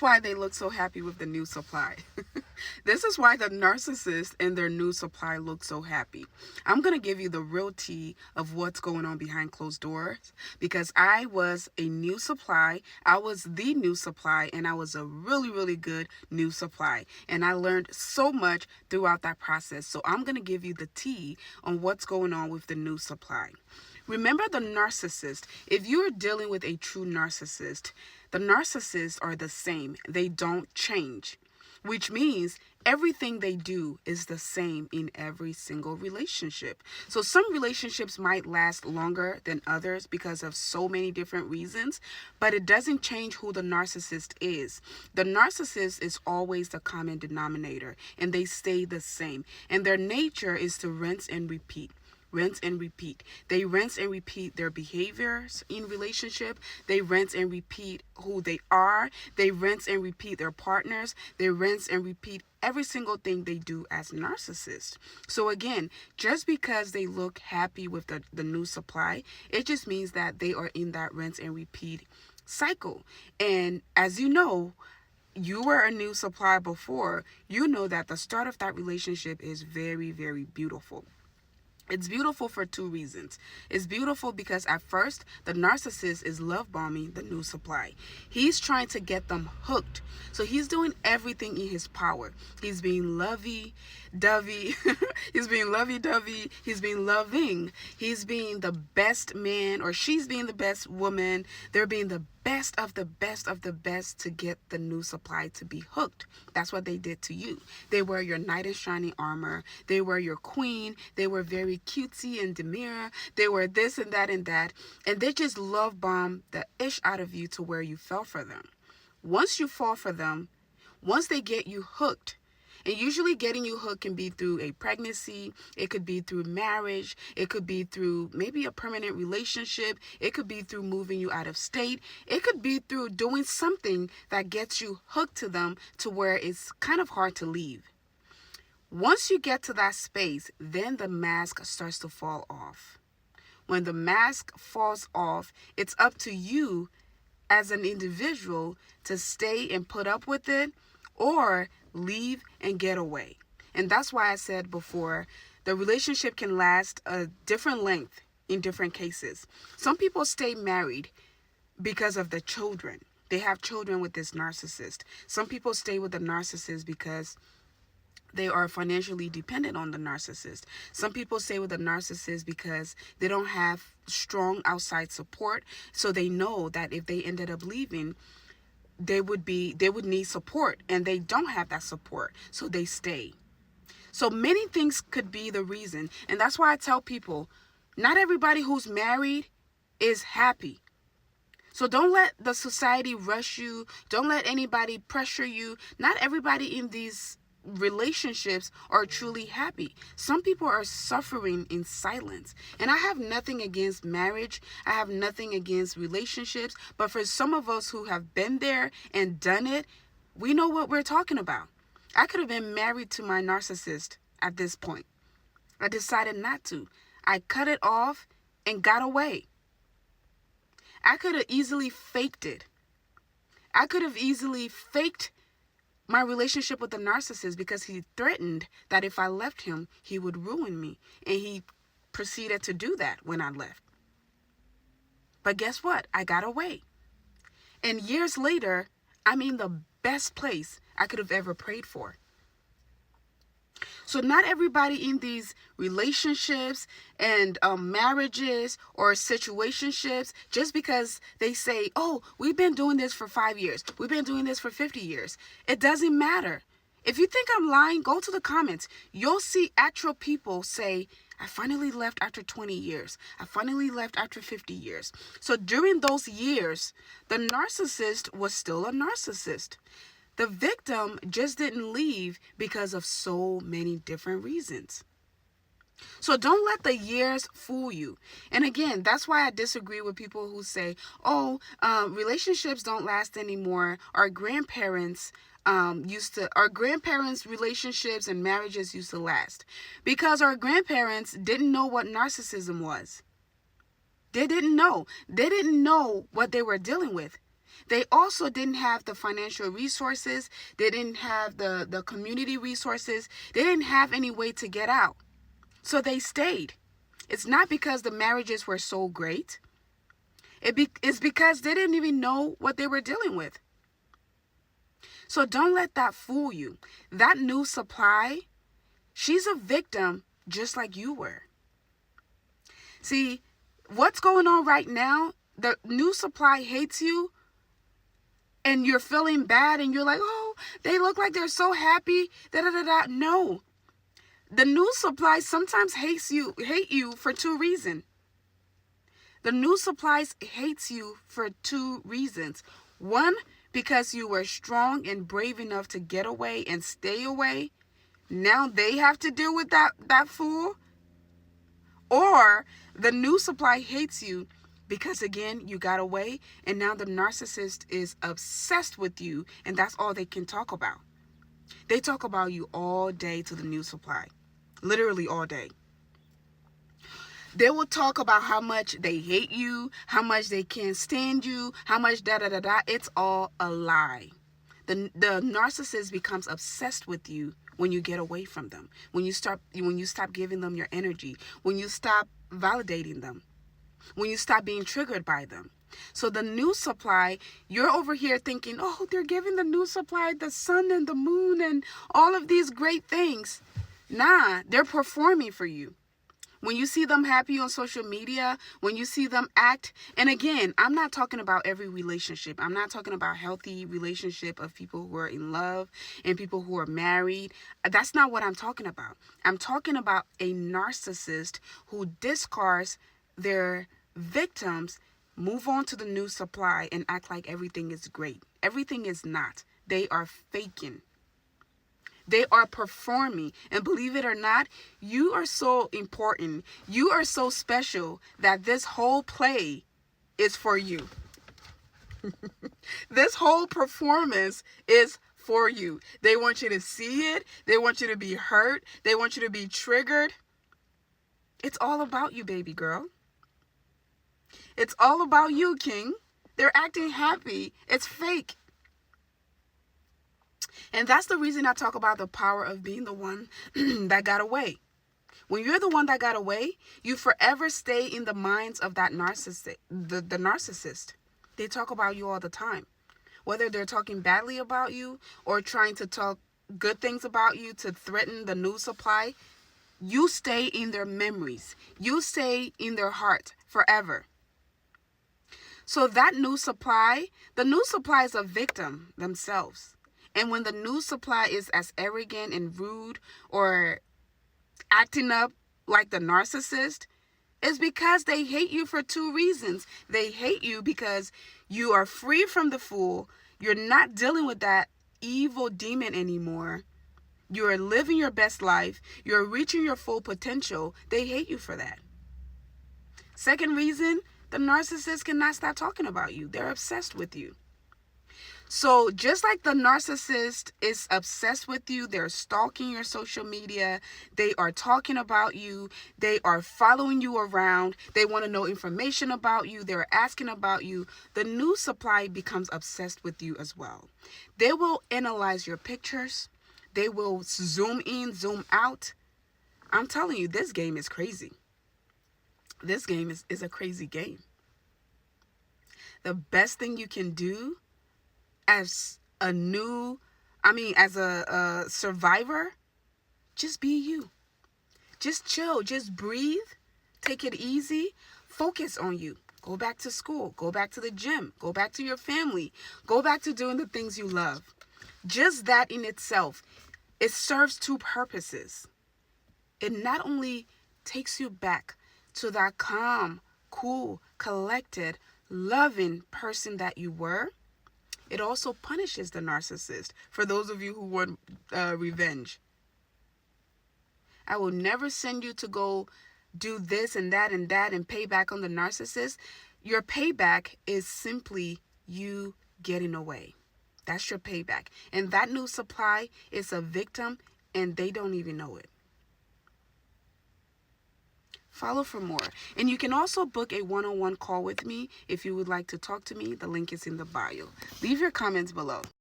why they look so happy with the new supply. This is why the narcissist and their new supply look so happy. I'm going to give you the real tea of what's going on behind closed doors, because I was a new supply. I was the new supply, and I was a really, really good new supply. And I learned so much throughout that process. So I'm going to give you the tea on what's going on with the new supply. Remember the narcissist. If you're dealing with a true narcissist, the narcissists are the same. They don't change, which means everything they do is the same in every single relationship. So some relationships might last longer than others because of so many different reasons, but it doesn't change who the narcissist is. The narcissist is always the common denominator, and they stay the same. And their nature is to rinse and repeat. Rinse and repeat. They rinse and repeat their behaviors in relationship. They rinse and repeat who they are. They rinse and repeat their partners. They rinse and repeat every single thing they do as narcissists. So again, just because they look happy with the new supply, it just means that they are in that rinse and repeat cycle. And as you know, you were a new supply before, you know that the start of that relationship is very, very beautiful. It's beautiful for two reasons. It's beautiful because at first, the narcissist is love bombing the new supply. He's trying to get them hooked. So he's doing everything in his power. He's being lovey-dovey. He's being lovey-dovey. He's being loving. He's being the best man, or she's being the best woman. They're being the best of the best of the best to get the new supply to be hooked. That's what they did to you. They were your knight in shining armor. They were your queen. They were very cutesy and demure. They were this and that and that. And they just love bomb the ish out of you to where you fell for them. Once you fall for them, once they get you hooked, and usually getting you hooked can be through a pregnancy, it could be through marriage, it could be through maybe a permanent relationship, it could be through moving you out of state, it could be through doing something that gets you hooked to them to where it's kind of hard to leave. Once you get to that space, then the mask starts to fall off. When the mask falls off, it's up to you as an individual to stay and put up with it, or leave and get away. And that's why I said before, the relationship can last a different length in different cases. Some people stay married because of the children. They have children with this narcissist. Some people stay with the narcissist because they are financially dependent on the narcissist. Some people stay with the narcissist because they don't have strong outside support. So they know that if they ended up leaving, they would need support, and they don't have that support, so they stay. So many things could be the reason, and that's why I tell people, not everybody who's married is happy. So don't let the society rush you. Don't let anybody pressure you. Not everybody in these relationships are truly happy. Some people are suffering in silence. And I have nothing against marriage. I have nothing against relationships. But for some of us who have been there and done it, we know what we're talking about. I could have been married to my narcissist at this point. I decided not to. I cut it off and got away. I could have easily faked it. I could have easily faked my relationship with the narcissist because he threatened that if I left him, he would ruin me. And he proceeded to do that when I left. But guess what? I got away. And years later, I'm in the best place I could have ever prayed for. So not everybody in these relationships and marriages or situationships, just because they say, oh, we've been doing this for 5 years, we've been doing this for 50 years, it doesn't matter. If you think I'm lying, go to the comments. You'll see actual people say, I finally left after 20 years. I finally left after 50 years. So during those years, the narcissist was still a narcissist. The victim just didn't leave because of so many different reasons. So don't let the years fool you. And again, that's why I disagree with people who say, oh, relationships don't last anymore. Our grandparents relationships and marriages used to last. Because our grandparents didn't know what narcissism was. They didn't know. They didn't know what they were dealing with. They also didn't have the financial resources. They didn't have the community resources. They didn't have any way to get out. So they stayed. It's not because the marriages were so great. It's because they didn't even know what they were dealing with. So don't let that fool you. That new supply, she's a victim just like you were. See, what's going on right now, the new supply hates you and you're feeling bad and you're like, oh, they look like they're so happy. No. The new supply sometimes hate you for two reasons. The new supplies hates you for two reasons. One, because you were strong and brave enough to get away and stay away. Now they have to deal with that fool. Or the new supply hates you because, again, you got away and now the narcissist is obsessed with you and that's all they can talk about. They talk about you all day to the new supply. Literally all day. They will talk about how much they hate you, how much they can't stand you, how much da-da-da-da. It's all a lie. The narcissist becomes obsessed with you when you get away from them, when you stop giving them your energy, when you stop validating them, when you stop being triggered by them. So the new supply, you're over here thinking, oh, they're giving the new supply the sun and the moon and all of these great things. Nah, they're performing for you. When you see them happy on social media, when you see them act, and again, I'm not talking about every relationship. I'm not talking about healthy relationship of people who are in love and people who are married. That's not what I'm talking about. I'm talking about a narcissist who discards their victims, move on to the new supply, and act like everything is great. Everything is not. They are faking. They are performing. And believe it or not, you are so important. You are so special that this whole play is for you. This whole performance is for you. They want you to see it. They want you to be hurt. They want you to be triggered. It's all about you, baby girl. It's all about you, king. They're acting happy. It's fake. And that's the reason I talk about the power of being the one that got away. When you're the one that got away, you forever stay in the minds of that narcissist, the narcissist. They talk about you all the time. Whether they're talking badly about you or trying to talk good things about you to threaten the new supply, you stay in their memories. You stay in their heart forever. So that new supply, the new supply is a victim themselves. And when the new supply is as arrogant and rude or acting up like the narcissist, it's because they hate you for two reasons. They hate you because you are free from the fool. You're not dealing with that evil demon anymore. You are living your best life. You're reaching your full potential. They hate you for that. Second reason, the narcissist cannot stop talking about you. They're obsessed with you. So just like the narcissist is obsessed with you, they're stalking your social media, they are talking about you, they are following you around, they want to know information about you, they're asking about you, the new supply becomes obsessed with you as well. They will analyze your pictures, they will zoom in, zoom out. I'm telling you, this game is crazy. This game is a crazy game. The best thing you can do as a survivor, just be you. Just chill, just breathe, take it easy, focus on you. Go back to school, go back to the gym, go back to your family, go back to doing the things you love. Just that in itself, it serves two purposes. It not only takes you back to that calm, cool, collected, loving person that you were, it also punishes the narcissist. For those of you who want revenge, I will never send you to go do this and that and pay back on the narcissist. Your payback is simply you getting away. That's your payback. And that new supply is a victim and they don't even know it. Follow for more. And you can also book a one-on-one call with me if you would like to talk to me. The link is in the bio. Leave your comments below.